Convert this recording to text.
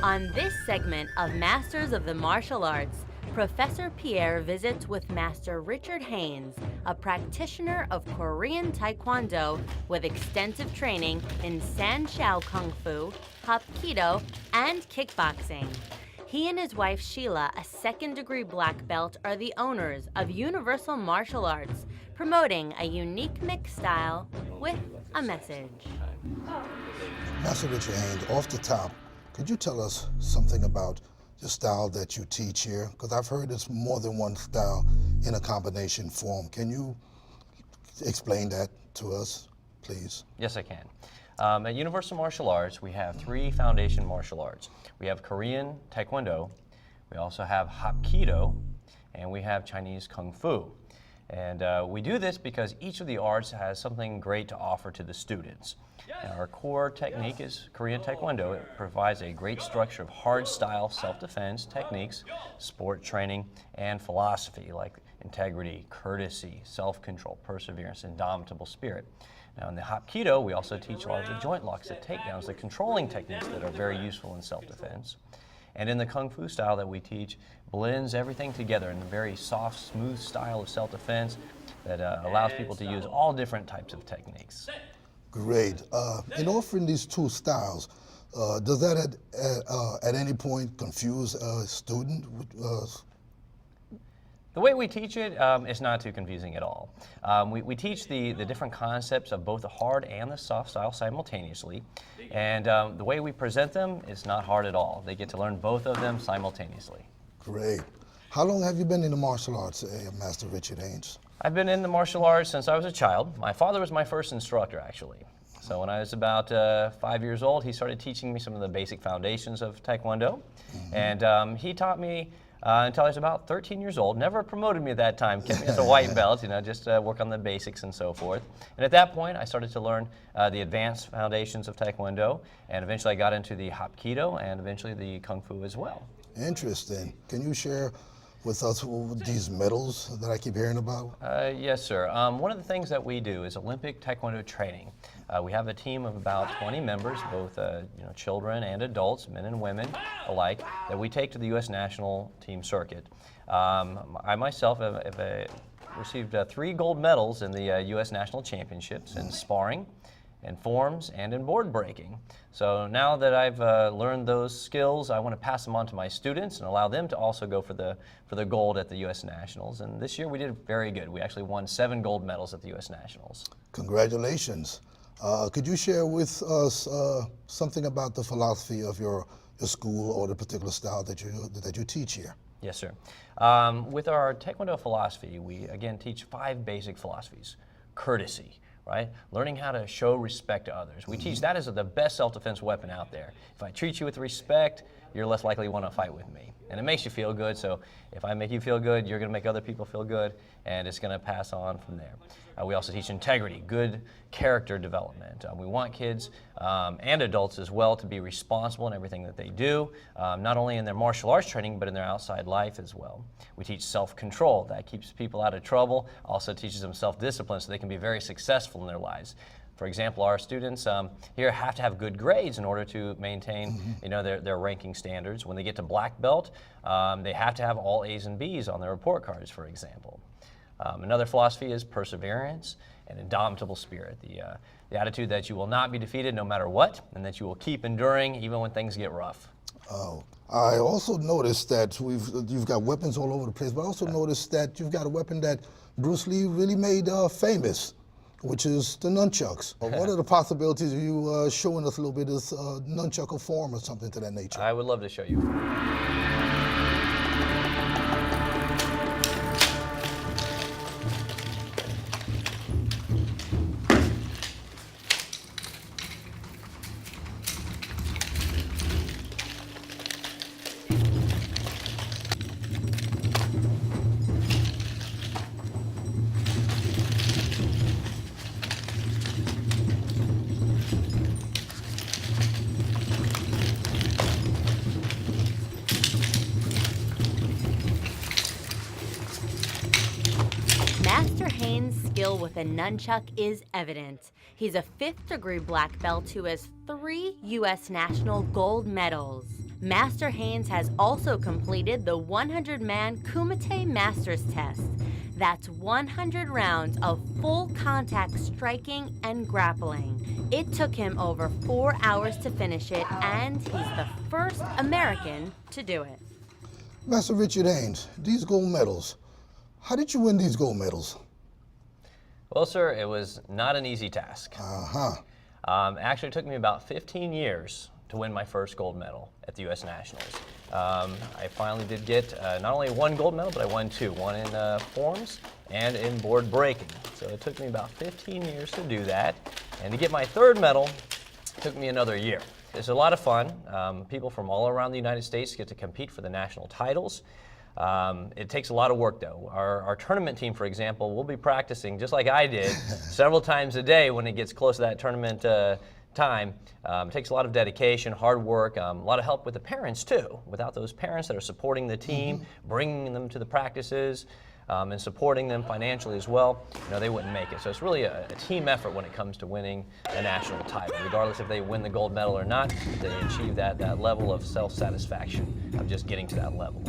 On this segment of Masters of the Martial Arts, Professor Pierre visits with Master Richard Hoehn, a practitioner of Korean Taekwondo with extensive training in Sanshao Kung Fu, Hapkido, and kickboxing. He and his wife Sheila, a second-degree black belt, are the owners of Universal Martial Arts, promoting a unique mixed style with a message. Master Richard Hoehn, off the top, could you tell us something about the style that you teach here? Because I've heard it's more than one style in a combination form. Can you explain that to us, please? Yes, I can. At Universal Martial Arts, we have 3 foundation martial arts. We have Korean Taekwondo, we also have Hapkido, and we have Chinese Kung Fu. And we do this because each of the arts has something great to offer to the students. And our core technique is Korean Taekwondo. It provides a great structure of hard-style self-defense techniques, sport training, and philosophy like integrity, courtesy, self-control, perseverance, indomitable spirit. Now in the Hapkido, we also teach a lot of the joint locks, the takedowns, the controlling techniques that are very useful in self-defense. And in the Kung Fu style that we teach, blends everything together in a very soft, smooth style of self-defense that allows people to use all different types of techniques. Great. In offering these 2 styles, does that at any point confuse a student? The way we teach it is not too confusing at all. We teach the different concepts of both the hard and the soft style simultaneously, and the way we present them is not hard at all. They get to learn both of them simultaneously. Great. How long have you been in the martial arts, Master Richard Hoehn? I've been in the martial arts since I was a child. My father was my first instructor, actually. So when I was about 5 years old, he started teaching me some of the basic foundations of Taekwondo, and he taught me until I was about 13 years old. Never promoted me at that time, kept me as a white belt, just work on the basics and so forth. And at that point, I started to learn the advanced foundations of Taekwondo, and eventually I got into the Hapkido and eventually the Kung Fu as well. Interesting. Can you share with us these medals that I keep hearing about? Yes, sir. One of the things that we do is Olympic Taekwondo training. We have a team of about 20 members, both children and adults, men and women alike, that we take to the U.S. national team circuit. I myself have received 3 gold medals in the U.S. national championships in sparring, in forms, and in board breaking. So now that I've learned those skills, I want to pass them on to my students and allow them to also go for the gold at the U.S. Nationals. And this year we did very good. We actually won 7 gold medals at the U.S. Nationals. Congratulations. Could you share with us something about the philosophy of your school or the particular style that you teach here? Yes, sir. With our Taekwondo philosophy, we again teach 5 basic philosophies. Courtesy, right? Learning how to show respect to others. We teach that as the best self-defense weapon out there. If I treat you with respect, you're less likely to want to fight with me. And it makes you feel good, so if I make you feel good, you're going to make other people feel good, and it's going to pass on from there. We also teach integrity, good character development. We want kids and adults as well to be responsible in everything that they do, not only in their martial arts training, but in their outside life as well. We teach self-control. That keeps people out of trouble, also teaches them self-discipline so they can be very successful in their lives. For example, our students here have to have good grades in order to maintain their ranking standards. When they get to black belt, they have to have all A's and B's on their report cards, for example. Another philosophy is perseverance and indomitable spirit, the attitude that you will not be defeated no matter what, and that you will keep enduring even when things get rough. Oh, I also noticed that you've got weapons all over the place, but I also noticed that you've got a weapon that Bruce Lee really made famous, which is the nunchucks. What are the possibilities of you showing us a little bit of nunchuck form or something to that nature? I would love to show you. Master Hoehn's skill with a nunchuck is evident. He's a 5th-degree black belt who has 3 U.S. national gold medals. Master Haynes has also completed the 100-man Kumite Masters test. That's 100 rounds of full contact striking and grappling. It took him over 4 hours to finish it, and he's the first American to do it. Master Richard Haynes, these gold medals, how did you win these gold medals? Well, sir, it was not an easy task. Actually, it took me about 15 years to win my first gold medal at the U.S. Nationals. I finally did get not only one gold medal, but I won two, one in forms and in board breaking. So it took me about 15 years to do that. And to get my third medal, it took me another year. It's a lot of fun. People from all around the United States get to compete for the national titles. It takes a lot of work, though. Our tournament team, for example, will be practicing, just like I did, several times a day when it gets close to that tournament time. It takes a lot of dedication, hard work, a lot of help with the parents, too. Without those parents that are supporting the team, bringing them to the practices, and supporting them financially as well, they wouldn't make it. So it's really a team effort when it comes to winning a national title. Regardless if they win the gold medal or not, they achieve that level of self-satisfaction of just getting to that level.